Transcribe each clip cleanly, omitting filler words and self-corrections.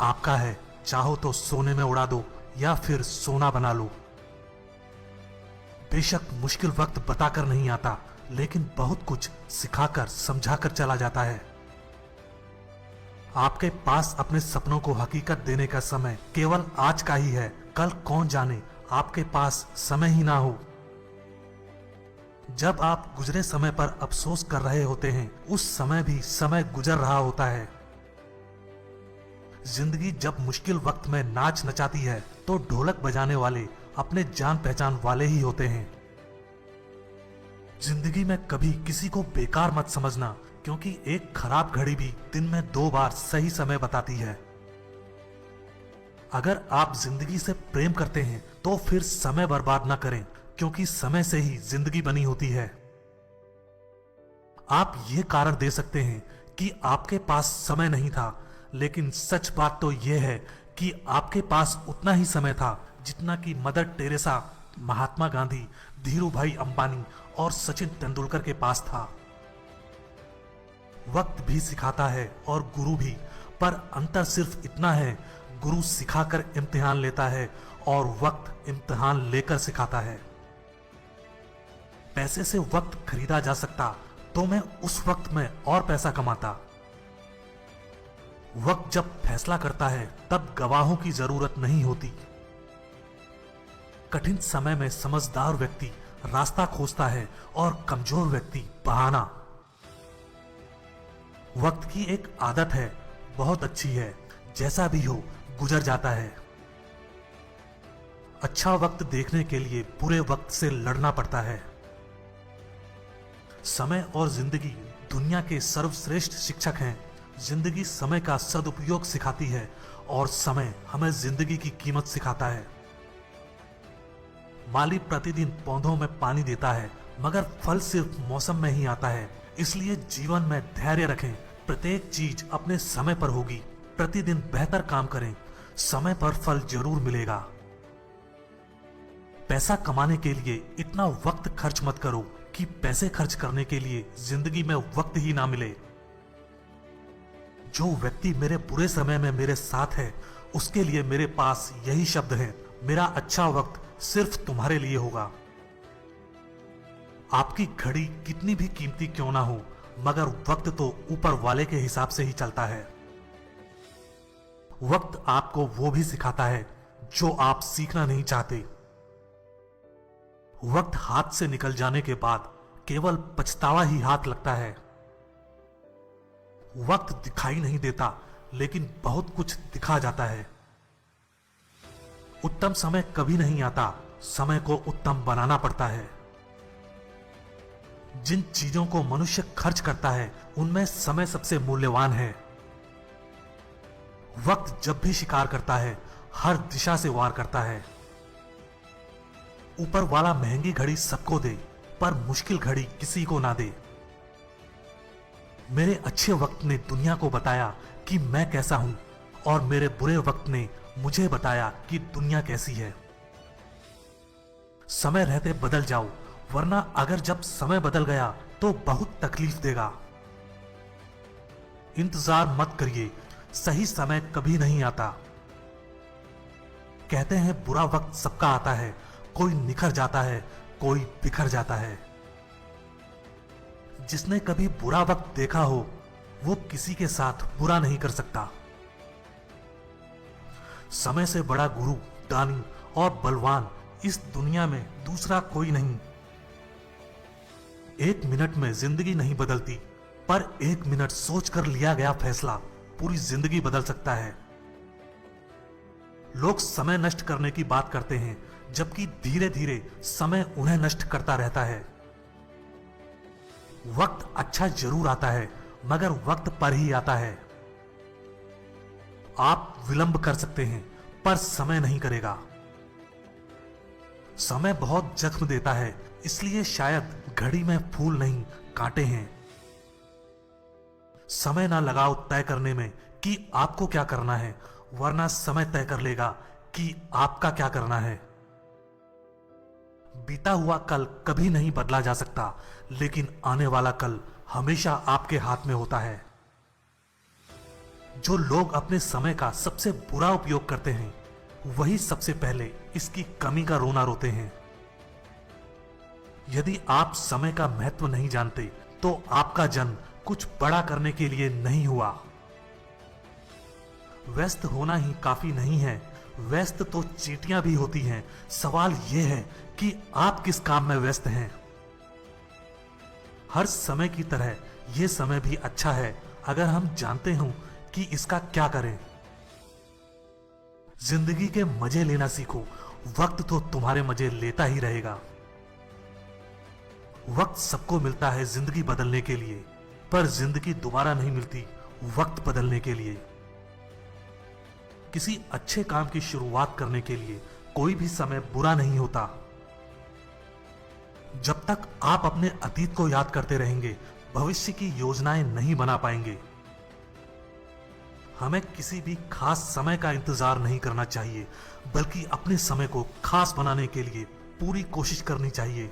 आपका है, चाहो तो सोने में उड़ा दो या फिर सोना बना लो। बेशक मुश्किल वक्त बताकर नहीं आता, लेकिन बहुत कुछ सिखाकर समझाकर चला जाता है। आपके पास अपने सपनों को हकीकत देने का समय केवल आज का ही है। कल कौन जाने आपके पास समय ही ना हो। जब आप गुजरे समय पर अफसोस कर रहे होते हैं, उस समय भी समय गुजर रहा होता है। जिंदगी जब मुश्किल वक्त में नाच नचाती है तो ढोलक बजाने वाले अपने जान पहचान वाले ही होते हैं। जिंदगी में कभी किसी को बेकार मत समझना, क्योंकि एक खराब घड़ी भी दिन में 2 बार सही समय बताती है। अगर आप जिंदगी से प्रेम करते हैं तो फिर समय बर्बाद ना करें, क्योंकि समय से ही जिंदगी बनी होती है। आप ये कारण दे सकते हैं कि आपके पास समय नहीं था, लेकिन सच बात तो यह है कि आपके पास उतना ही समय था जितना कि मदर टेरेसा, महात्मा गांधी, धीरू भाई अंबानी और सचिन तेंदुलकर के पास था। वक्त भी सिखाता है और गुरु भी, पर अंतर सिर्फ इतना है, गुरु सिखाकर इम्तिहान लेता है और वक्त इम्तिहान लेकर सिखाता है। पैसे से वक्त खरीदा जा सकता तो मैं उस वक्त में और पैसा कमाता। वक्त जब फैसला करता है तब गवाहों की जरूरत नहीं होती। कठिन समय में समझदार व्यक्ति रास्ता खोजता है और कमजोर व्यक्ति बहाना। वक्त की एक आदत है, बहुत अच्छी है, जैसा भी हो गुजर जाता है। अच्छा वक्त देखने के लिए बुरे वक्त से लड़ना पड़ता है। समय और जिंदगी दुनिया के सर्वश्रेष्ठ शिक्षक हैं। जिंदगी समय का सदुपयोग सिखाती है और समय हमें जिंदगी की कीमत सिखाता है। माली प्रतिदिन पौधों में पानी देता है, मगर फल सिर्फ मौसम में ही आता है। इसलिए जीवन में धैर्य रखें, प्रत्येक चीज अपने समय पर होगी। प्रतिदिन बेहतर काम करें, समय पर फल जरूर मिलेगा। पैसा कमाने के लिए इतना वक्त खर्च मत करो कि पैसे खर्च करने के लिए जिंदगी में वक्त ही ना मिले। जो व्यक्ति मेरे बुरे समय में मेरे साथ है, उसके लिए मेरे पास यही शब्द है, मेरा अच्छा वक्त सिर्फ तुम्हारे लिए होगा। आपकी घड़ी कितनी भी कीमती क्यों ना हो, मगर वक्त तो ऊपर वाले के हिसाब से ही चलता है। वक्त आपको वो भी सिखाता है जो आप सीखना नहीं चाहते। वक्त हाथ से निकल जाने के बाद केवल पछतावा ही हाथ लगता है। वक्त दिखाई नहीं देता, लेकिन बहुत कुछ दिखा जाता है। उत्तम समय कभी नहीं आता, समय को उत्तम बनाना पड़ता है। जिन चीजों को मनुष्य खर्च करता है, उनमें समय सबसे मूल्यवान है। वक्त जब भी शिकार करता है, हर दिशा से वार करता है। ऊपर वाला महंगी घड़ी सबको दे, पर मुश्किल घड़ी किसी को ना दे। मेरे अच्छे वक्त ने दुनिया को बताया कि मैं कैसा हूं, और मेरे बुरे वक्त ने मुझे बताया कि दुनिया कैसी है। समय रहते बदल जाओ, वरना अगर जब समय बदल गया तो बहुत तकलीफ देगा। इंतजार मत करिए, सही समय कभी नहीं आता। कहते हैं बुरा वक्त सबका आता है, कोई निखर जाता है, कोई बिखर जाता है। जिसने कभी बुरा वक्त देखा हो, वो किसी के साथ बुरा नहीं कर सकता। समय से बड़ा गुरु, दानी और बलवान इस दुनिया में दूसरा कोई नहीं। 1 मिनट में जिंदगी नहीं बदलती, पर 1 मिनट सोचकर लिया गया फैसला पूरी जिंदगी बदल सकता है। लोग समय नष्ट करने की बात करते हैं, जबकि धीरे धीरे समय उन्हें नष्ट करता रहता है। वक्त अच्छा जरूर आता है, मगर वक्त पर ही आता है। आप विलंब कर सकते हैं, पर समय नहीं करेगा। समय बहुत जख्म देता है, इसलिए शायद घड़ी में फूल नहीं कांटे हैं। समय ना लगाओ तय करने में कि आपको क्या करना है, वरना समय तय कर लेगा कि आपका क्या करना है। बीता हुआ कल कभी नहीं बदला जा सकता, लेकिन आने वाला कल हमेशा आपके हाथ में होता है। जो लोग अपने समय का सबसे बुरा उपयोग करते हैं वही सबसे पहले इसकी कमी का रोना रोते हैं। यदि आप समय का महत्व नहीं जानते तो आपका जन्म कुछ बड़ा करने के लिए नहीं हुआ। व्यस्त होना ही काफी नहीं है, व्यस्त तो चींटियां भी होती हैं। सवाल यह है कि आप किस काम में व्यस्त हैं। हर समय की तरह यह समय भी अच्छा है अगर हम जानते हों कि इसका क्या करें। जिंदगी के मजे लेना सीखो, वक्त तो तुम्हारे मजे लेता ही रहेगा। वक्त सबको मिलता है जिंदगी बदलने के लिए, पर जिंदगी दोबारा नहीं मिलती वक्त बदलने के लिए। किसी अच्छे काम की शुरुआत करने के लिए कोई भी समय बुरा नहीं होता। जब तक आप अपने अतीत को याद करते रहेंगे, भविष्य की योजनाएं नहीं बना पाएंगे। हमें किसी भी खास समय का इंतजार नहीं करना चाहिए, बल्कि अपने समय को खास बनाने के लिए पूरी कोशिश करनी चाहिए।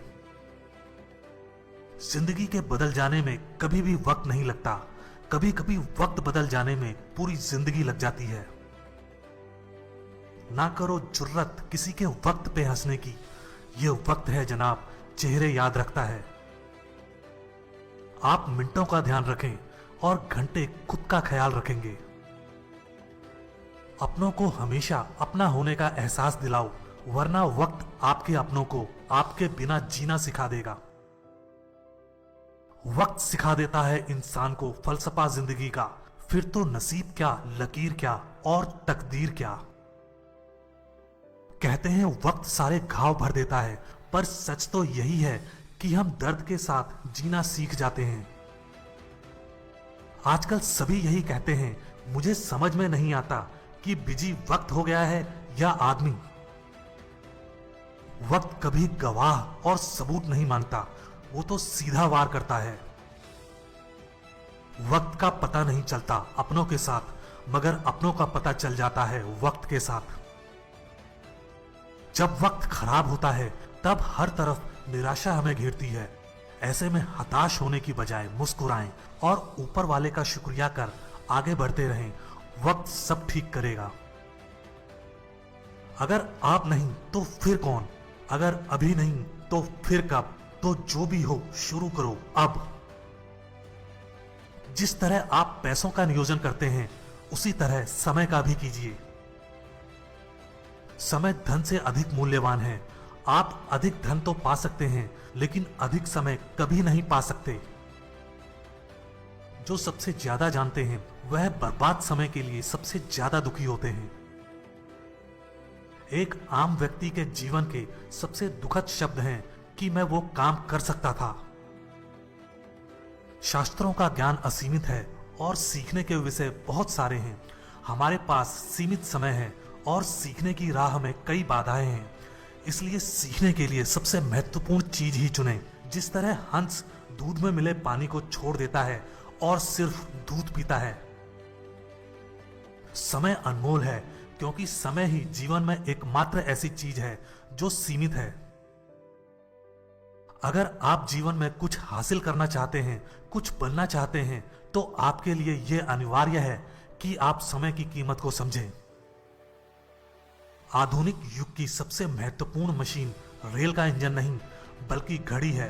जिंदगी के बदल जाने में कभी भी वक्त नहीं लगता, कभी कभी वक्त बदल जाने में पूरी जिंदगी लग जाती है। ना करो जुर्रत किसी के वक्त पे हंसने की, यह वक्त है जनाब, चेहरे याद रखता है। आप मिनटों का ध्यान रखें और घंटे खुद का ख्याल रखेंगे। अपनों को हमेशा अपना होने का एहसास दिलाओ, वरना वक्त आपके अपनों को आपके बिना जीना सिखा देगा। वक्त सिखा देता है इंसान को फलसफा जिंदगी का, फिर तो नसीब क्या, लकीर क्या और तकदीर क्या। कहते हैं वक्त सारे घाव भर देता है, पर सच तो यही है कि हम दर्द के साथ जीना सीख जाते हैं। आजकल सभी यही कहते हैं, मुझे समझ में नहीं आता कि बिजी वक्त हो गया है या आदमी। वक्त कभी गवाह और सबूत नहीं मांगता, वो तो सीधा वार करता है। वक्त का पता नहीं चलता अपनों के साथ, मगर अपनों का पता चल जाता है वक्त के साथ। जब वक्त खराब होता है तब हर तरफ निराशा हमें घेरती है। ऐसे में हताश होने की बजाय मुस्कुराएं और ऊपर वाले का शुक्रिया कर आगे बढ़ते रहें। वक्त सब ठीक करेगा। अगर आप नहीं तो फिर कौन, अगर अभी नहीं तो फिर कब। तो जो भी हो शुरू करो अब। जिस तरह आप पैसों का नियोजन करते हैं उसी तरह समय का भी कीजिए। समय धन से अधिक मूल्यवान है। आप अधिक धन तो पा सकते हैं, लेकिन अधिक समय कभी नहीं पा सकते। जो सबसे ज्यादा जानते हैं वह बर्बाद समय के लिए सबसे ज्यादा दुखी होते हैं। एक आम व्यक्ति के जीवन के सबसे दुखद शब्द हैं कि मैं वो काम कर सकता था। शास्त्रों का ज्ञान असीमित है और सीखने के विषय बहुत सारे हैं। हमारे पास सीमित समय है और सीखने की राह में कई बाधाएं हैं। इसलिए सीखने के लिए सबसे महत्वपूर्ण चीज ही चुनें। जिस तरह हंस दूध में मिले पानी को छोड़ देता है और सिर्फ दूध पीता है। समय अनमोल है, क्योंकि समय ही जीवन में एकमात्र ऐसी चीज है जो सीमित है। अगर आप जीवन में कुछ हासिल करना चाहते हैं, कुछ बनना चाहते हैं, तो आपके लिए यह अनिवार्य है कि आप समय की कीमत को समझें। आधुनिक युग की सबसे महत्वपूर्ण मशीन रेल का इंजन नहीं, बल्कि घड़ी है।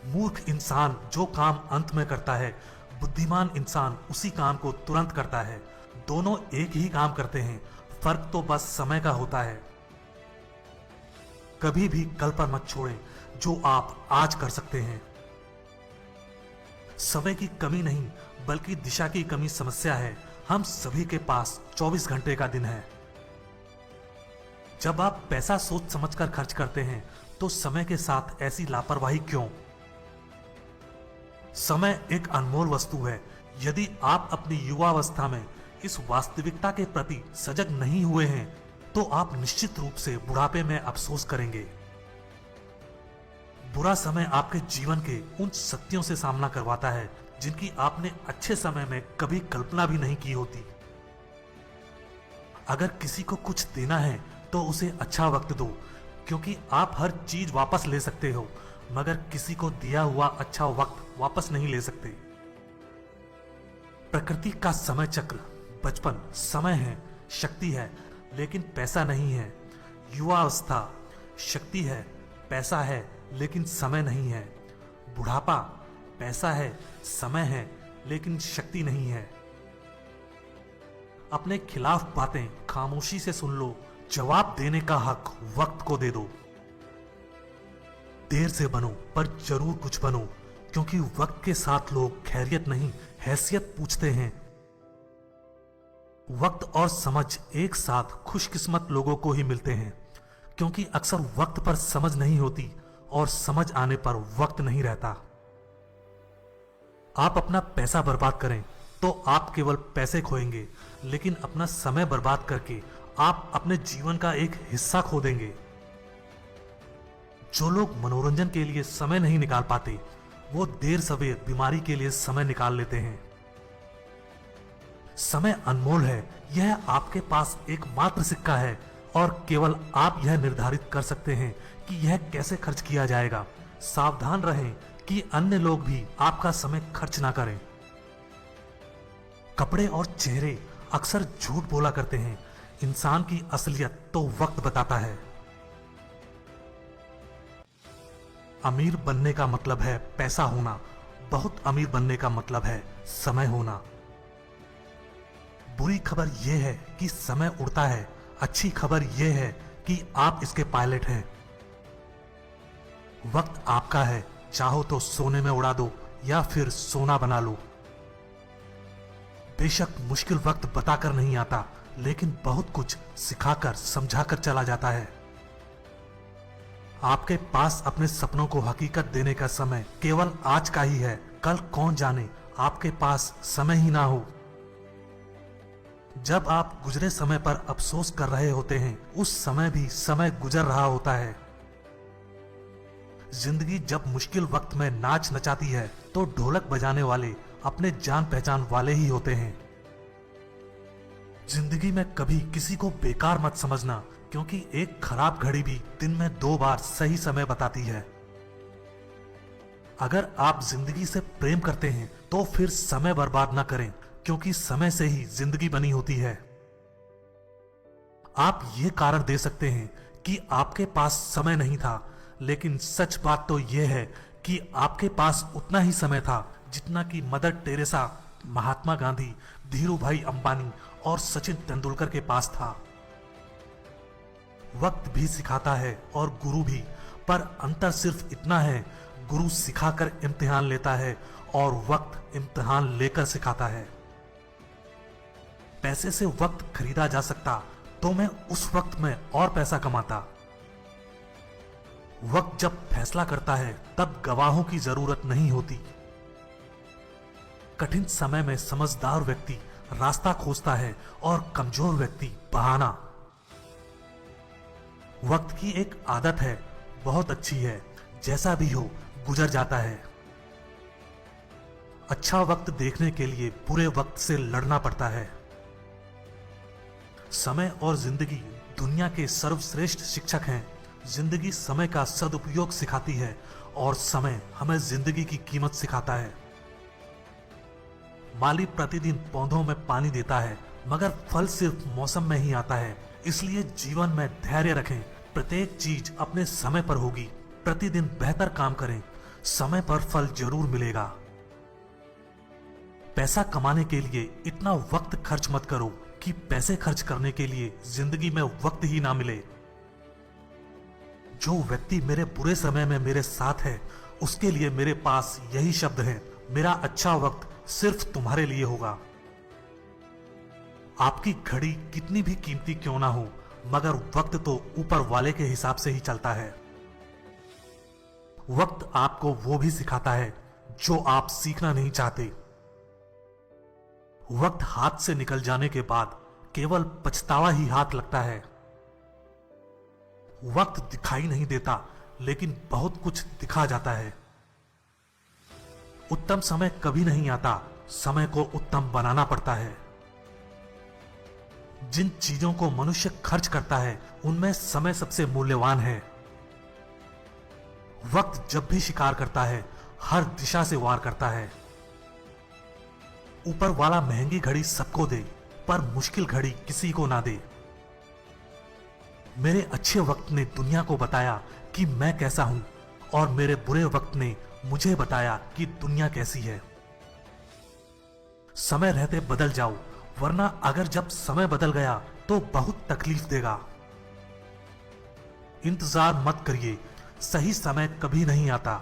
मूर्ख इंसान जो काम अंत में करता है, बुद्धिमान इंसान उसी काम को तुरंत करता है। दोनों एक ही काम करते हैं, फर्क तो बस समय का होता है। कभी भी कल पर मत छोड़ें जो आप आज कर सकते हैं। समय की कमी नहीं, बल्कि दिशा की कमी समस्या है। हम सभी के पास 24 घंटे का दिन है। जब आप पैसा सोच समझकर खर्च करते हैं, तो समय के साथ ऐसी लापरवाही क्यों? समय एक अनमोल वस्तु है। यदि आप अपनी युवावस्था में इस वास्तविकता के प्रति सजग नहीं हुए हैं, तो आप निश्चित रूप से बुढ़ापे में अफसोस करेंगे। बुरा समय आपके जीवन के उन सत्यों से सामना करवाता है जिनकी आपने अच्छे समय में कभी कल्पना भी नहीं की होती। अगर किसी को कुछ देना है तो उसे अच्छा वक्त दो, क्योंकि आप हर चीज वापस ले सकते हो, मगर किसी को दिया हुआ अच्छा वक्त वापस नहीं ले सकते। प्रकृति का समय चक्र बचपन समय है, शक्ति है, लेकिन पैसा नहीं है। युवावस्था शक्ति है, पैसा है, लेकिन समय नहीं है। बुढ़ापा पैसा है, समय है, लेकिन शक्ति नहीं है। अपने खिलाफ बातें खामोशी से सुन लो, जवाब देने का हक वक्त को दे दो। देर से बनो पर जरूर कुछ बनो, क्योंकि वक्त के साथ लोग खैरियत नहीं हैसियत पूछते हैं। वक्त और समझ एक साथ खुशकिस्मत लोगों को ही मिलते हैं, क्योंकि अक्सर वक्त पर समझ नहीं होती और समझ आने पर वक्त नहीं रहता। आप अपना पैसा बर्बाद करें तो आप केवल पैसे खोएंगे, लेकिन अपना समय बर्बाद करके आप अपने जीवन का एक हिस्सा खो देंगे। जो लोग मनोरंजन के लिए समय नहीं निकाल पाते, वो देर सवेर बीमारी के लिए समय निकाल लेते हैं। समय अनमोल है, यह आपके पास एकमात्र सिक्का है और केवल आप यह निर्धारित कर सकते हैं कि यह कैसे खर्च किया जाएगा। सावधान रहें कि अन्य लोग भी आपका समय खर्च ना करें। कपड़े और चेहरे अक्सर झूठ बोला करते हैं, इंसान की असलियत तो वक्त बताता है। अमीर बनने का मतलब है पैसा होना, बहुत अमीर बनने का मतलब है समय होना। बुरी खबर यह है कि समय उड़ता है, अच्छी खबर यह है कि आप इसके पायलट हैं। वक्त आपका है, चाहो तो सोने में उड़ा दो या फिर सोना बना लो। बेशक मुश्किल वक्त बताकर नहीं आता, लेकिन बहुत कुछ सिखाकर समझाकर चला जाता है। आपके पास अपने सपनों को हकीकत देने का समय केवल आज का ही है, कल कौन जाने आपके पास समय ही ना हो। जब आप गुजरे समय पर अफसोस कर रहे होते हैं, उस समय भी समय गुजर रहा होता है। जिंदगी जब मुश्किल वक्त में नाच नचाती है तो ढोलक बजाने वाले अपने जान पहचान वाले ही होते हैं। जिंदगी में कभी किसी को बेकार मत समझना, क्योंकि एक खराब घड़ी भी दिन में 2 बार सही समय बताती है। अगर आप जिंदगी से प्रेम करते हैं तो फिर समय बर्बाद ना करें, क्योंकि समय से ही जिंदगी बनी होती है। आप ये कारण दे सकते हैं कि आपके पास समय नहीं था, लेकिन सच बात तो यह है कि आपके पास उतना ही समय था जितना कि मदर टेरेसा, महात्मा गांधी, धीरूभाई अंबानी और सचिन तेंदुलकर के पास था। वक्त भी सिखाता है और गुरु भी, पर अंतर सिर्फ इतना है, गुरु सिखाकर इम्तिहान लेता है और वक्त इम्तिहान लेकर सिखाता है। पैसे से वक्त खरीदा जा सकता तो मैं उस वक्त में और पैसा कमाता। वक्त जब फैसला करता है तब गवाहों की जरूरत नहीं होती। कठिन समय में समझदार व्यक्ति रास्ता खोजता है और कमजोर व्यक्ति बहाना। वक्त की एक आदत है, बहुत अच्छी है, जैसा भी हो गुजर जाता है। अच्छा वक्त देखने के लिए बुरे वक्त से लड़ना पड़ता है। समय और जिंदगी दुनिया के सर्वश्रेष्ठ शिक्षक हैं। जिंदगी समय का सदुपयोग सिखाती है और समय हमें जिंदगी की कीमत सिखाता है। माली प्रतिदिन पौधों में पानी देता है, मगर फल सिर्फ मौसम में ही आता है। इसलिए जीवन में धैर्य रखें, प्रत्येक चीज अपने समय पर होगी। प्रतिदिन बेहतर काम करें, समय पर फल जरूर मिलेगा। पैसा कमाने के लिए इतना वक्त खर्च मत करो कि पैसे खर्च करने के लिए जिंदगी में वक्त ही ना मिले। जो व्यक्ति मेरे बुरे समय में मेरे साथ है, उसके लिए मेरे पास यही शब्द है, मेरा अच्छा वक्त सिर्फ तुम्हारे लिए होगा। आपकी घड़ी कितनी भी कीमती क्यों ना हो, मगर वक्त तो ऊपर वाले के हिसाब से ही चलता है। वक्त आपको वो भी सिखाता है जो आप सीखना नहीं चाहते। वक्त हाथ से निकल जाने के बाद केवल पछतावा ही हाथ लगता है। वक्त दिखाई नहीं देता, लेकिन बहुत कुछ दिखा जाता है। उत्तम समय कभी नहीं आता, समय को उत्तम बनाना पड़ता है। जिन चीजों को मनुष्य खर्च करता है, उनमें समय सबसे मूल्यवान है। वक्त जब भी शिकार करता है, हर दिशा से वार करता है। ऊपर वाला महंगी घड़ी सबको दे, पर मुश्किल घड़ी किसी को ना दे। मेरे अच्छे वक्त ने दुनिया को बताया कि मैं कैसा हूं, और मेरे बुरे वक्त ने मुझे बताया कि दुनिया कैसी है। समय रहते बदल जाओ, वरना अगर जब समय बदल गया तो बहुत तकलीफ देगा। इंतजार मत करिए, सही समय कभी नहीं आता।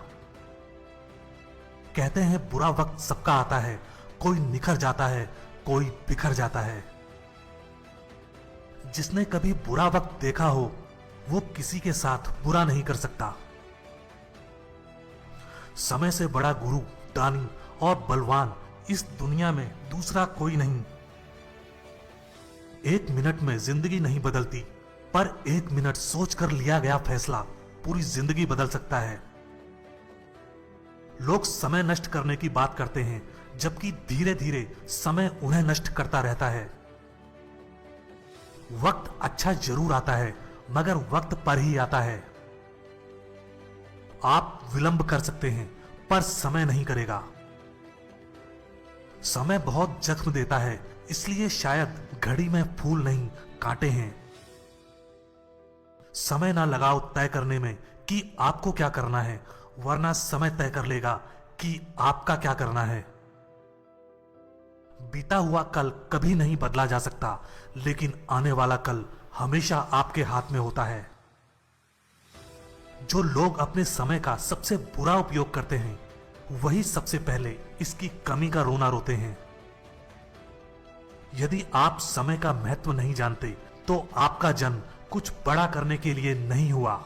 कहते हैं बुरा वक्त सबका आता है, कोई निखर जाता है, कोई बिखर जाता है। जिसने कभी बुरा वक्त देखा हो वो किसी के साथ बुरा नहीं कर सकता। समय से बड़ा गुरु, दानी और बलवान इस दुनिया में दूसरा कोई नहीं। 1 मिनट में जिंदगी नहीं बदलती, पर 1 मिनट सोचकर लिया गया फैसला पूरी जिंदगी बदल सकता है। लोग समय नष्ट करने की बात करते हैं, जबकि धीरे धीरे समय उन्हें नष्ट करता रहता है। वक्त अच्छा जरूर आता है, मगर वक्त पर ही आता है। आप विलंब कर सकते हैं, पर समय नहीं करेगा। समय बहुत जख्म देता है, इसलिए शायद घड़ी में फूल नहीं कांटे हैं। समय ना लगाओ तय करने में कि आपको क्या करना है, वरना समय तय कर लेगा कि आपका क्या करना है। बीता हुआ कल कभी नहीं बदला जा सकता, लेकिन आने वाला कल हमेशा आपके हाथ में होता है। जो लोग अपने समय का सबसे बुरा उपयोग करते हैं, वही सबसे पहले इसकी कमी का रोना रोते हैं। यदि आप समय का महत्व नहीं जानते, तो आपका जन्म कुछ बड़ा करने के लिए नहीं हुआ।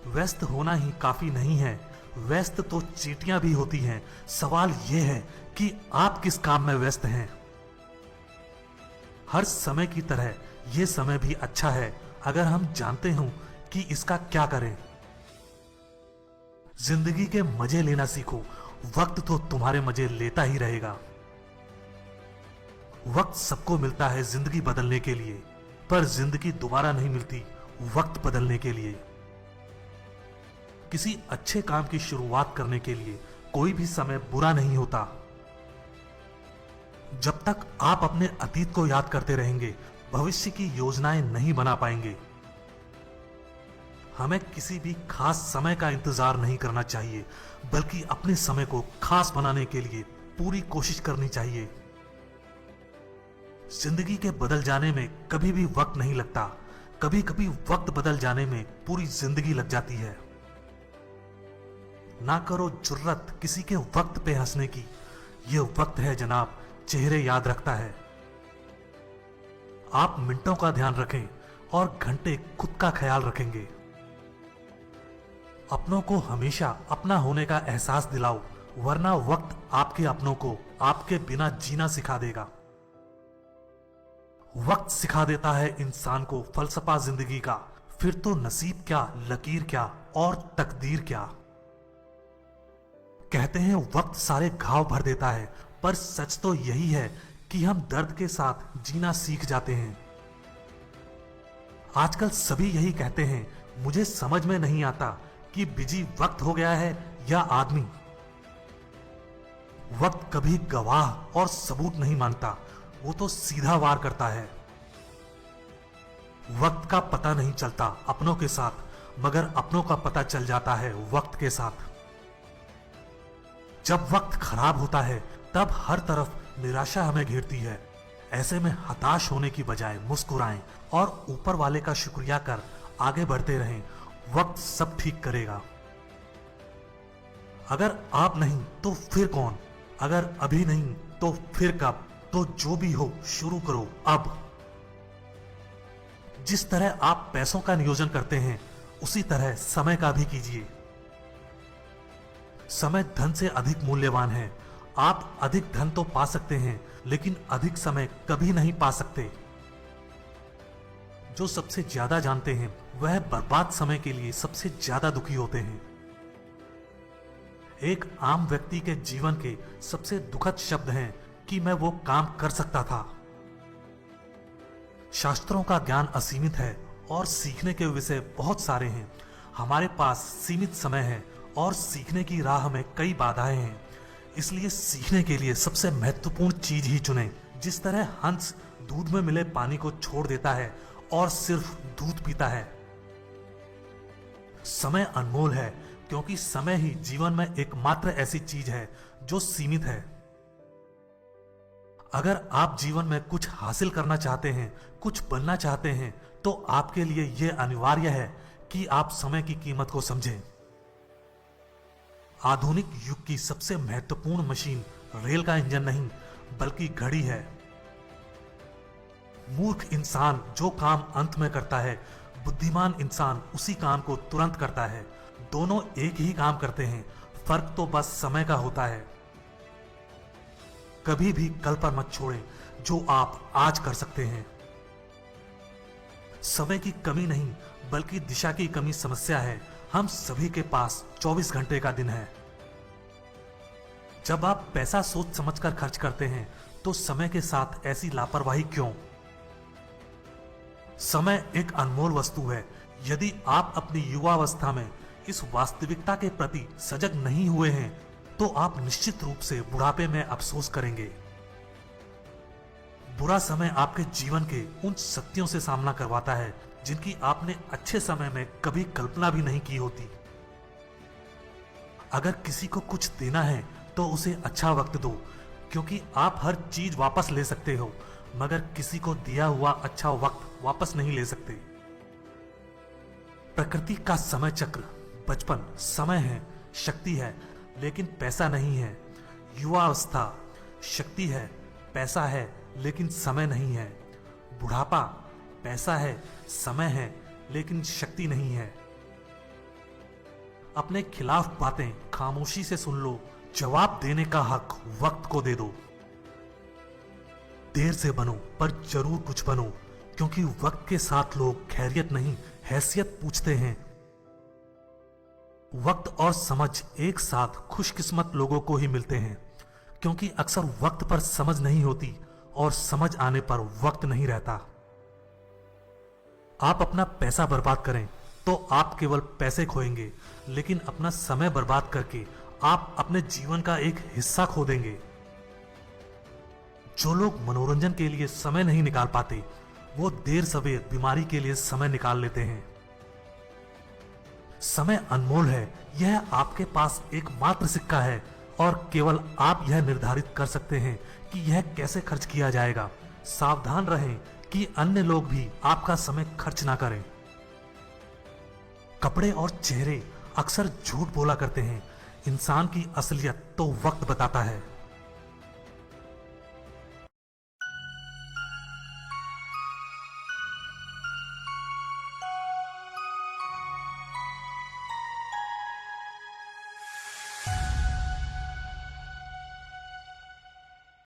व्यस्त होना ही काफी नहीं है, व्यस्त तो चींटियां भी होती हैं। सवाल यह है कि आप किस काम में व्यस्त हैं। हर समय की तरह यह समय भी अच्छा है, अगर हम जानते हों कि इसका क्या करें। जिंदगी के मजे लेना सीखो, वक्त तो तुम्हारे मजे लेता ही रहेगा। वक्त सबको मिलता है जिंदगी बदलने के लिए, पर जिंदगी दोबारा नहीं मिलती वक्त बदलने के लिए। किसी अच्छे काम की शुरुआत करने के लिए कोई भी समय बुरा नहीं होता। जब तक आप अपने अतीत को याद करते रहेंगे, भविष्य की योजनाएं नहीं बना पाएंगे। हमें किसी भी खास समय का इंतजार नहीं करना चाहिए, बल्कि अपने समय को खास बनाने के लिए पूरी कोशिश करनी चाहिए। जिंदगी के बदल जाने में कभी भी वक्त नहीं लगता, कभी कभी वक्त बदल जाने में पूरी जिंदगी लग जाती है। ना करो जुर्रत किसी के वक्त पे हंसने की, यह वक्त है जनाब, चेहरे याद रखता है। आप मिनटों का ध्यान रखें और घंटे खुद का ख्याल रखेंगे। अपनों को हमेशा अपना होने का एहसास दिलाओ, वरना वक्त आपके अपनों को आपके बिना जीना सिखा देगा। वक्त सिखा देता है इंसान को फलसफा जिंदगी का, फिर तो नसीब क्या, लकीर क्या और तकदीर क्या। कहते हैं वक्त सारे घाव भर देता है, पर सच तो यही है कि हम दर्द के साथ जीना सीख जाते हैं। आजकल सभी यही कहते हैं, मुझे समझ में नहीं आता कि बिजी वक्त हो गया है या आदमी। वक्त कभी गवाह और सबूत नहीं मानता, वो तो सीधा वार करता है। वक्त का पता नहीं चलता अपनों के साथ, मगर अपनों का पता चल जाता है वक्त के साथ। जब वक्त खराब होता है, तब हर तरफ निराशा हमें घेरती है। ऐसे में हताश होने की बजाय मुस्कुराएं और ऊपर वाले का शुक्रिया कर आगे बढ़ते रहें। वक्त सब ठीक करेगा। अगर आप नहीं तो फिर कौन, अगर अभी नहीं तो फिर कब। तो जो भी हो शुरू करो अब। जिस तरह आप पैसों का नियोजन करते हैं, उसी तरह समय का भी कीजिए। समय धन से अधिक मूल्यवान है। आप अधिक धन तो पा सकते हैं, लेकिन अधिक समय कभी नहीं पा सकते। जो सबसे ज्यादा जानते हैं, वह बर्बाद समय के लिए सबसे ज्यादा दुखी होते हैं। एक आम व्यक्ति के जीवन के सबसे दुखद शब्द हैं कि मैं वो काम कर सकता था। शास्त्रों का ज्ञान असीमित है और सीखने के विषय बहुत सारे हैं। हमारे पास सीमित समय है और सीखने की राह में कई बाधाएं हैं। इसलिए सीखने के लिए सबसे महत्वपूर्ण चीज ही चुनें। जिस तरह हंस दूध में मिले पानी को छोड़ देता है और सिर्फ दूध पीता है। समय अनमोल है, क्योंकि समय ही जीवन में एकमात्र ऐसी चीज है जो सीमित है। अगर आप जीवन में कुछ हासिल करना चाहते हैं, कुछ बनना चाहते हैं, तो आपके लिए यह अनिवार्य है कि आप समय की कीमत को समझें। आधुनिक युग की सबसे महत्वपूर्ण मशीन रेल का इंजन नहीं, बल्कि घड़ी है। मूर्ख इंसान जो काम अंत में करता है, बुद्धिमान इंसान उसी काम को तुरंत करता है। दोनों एक ही काम करते हैं, फर्क तो बस समय का होता है। कभी भी कल पर मत छोड़ें जो आप आज कर सकते हैं। समय की कमी नहीं, बल्कि दिशा की कमी समस्या है। हम सभी के पास 24 घंटे का दिन है। जब आप पैसा सोच समझकर खर्च करते हैं, तो समय के साथ ऐसी लापरवाही क्यों? समय एक अनमोल वस्तु है। यदि आप अपनी युवावस्था में इस वास्तविकता के प्रति सजग नहीं हुए हैं, तो आप निश्चित रूप से बुढ़ापे में अफसोस करेंगे। बुरा समय आपके जीवन के उन सत्यों से सामना करवाता है जिनकी आपने अच्छे समय में कभी कल्पना भी नहीं की होती। अगर किसी को कुछ देना है तो उसे अच्छा वक्त दो, क्योंकि आप हर चीज वापस ले सकते हो, मगर किसी को दिया हुआ अच्छा वक्त वापस नहीं ले सकते। प्रकृति का समय चक्र बचपन समय है, शक्ति है, लेकिन पैसा नहीं है। युवावस्था शक्ति है, पैसा है, लेकिन समय नहीं है। बुढ़ापा पैसा है, समय है, लेकिन शक्ति नहीं है। अपने खिलाफ बातें खामोशी से सुन लो, जवाब देने का हक वक्त को दे दो। देर से बनो, पर जरूर कुछ बनो, क्योंकि वक्त के साथ लोग खैरियत नहीं, हैसियत पूछते हैं। वक्त और समझ एक साथ खुशकिस्मत लोगों को ही मिलते हैं, क्योंकि अक्सर वक्त पर समझ नहीं होती और समझ आने पर वक्त नहीं रहता। आप अपना पैसा बर्बाद करें तो आप केवल पैसे खोएंगे, लेकिन अपना समय बर्बाद करके आप अपने जीवन का एक हिस्सा खो देंगे। जो लोग मनोरंजन के लिए समय नहीं निकाल पाते, वो देर सवेर बीमारी के लिए समय निकाल लेते हैं। समय अनमोल है, यह आपके पास एकमात्र सिक्का है और केवल आप यह निर्धारित कर सकते हैं कि यह कैसे खर्च किया जाएगा। सावधान रहें कि अन्य लोग भी आपका समय खर्च ना करें। कपड़े और चेहरे अक्सर झूठ बोला करते हैं, इंसान की असलियत तो वक्त बताता है।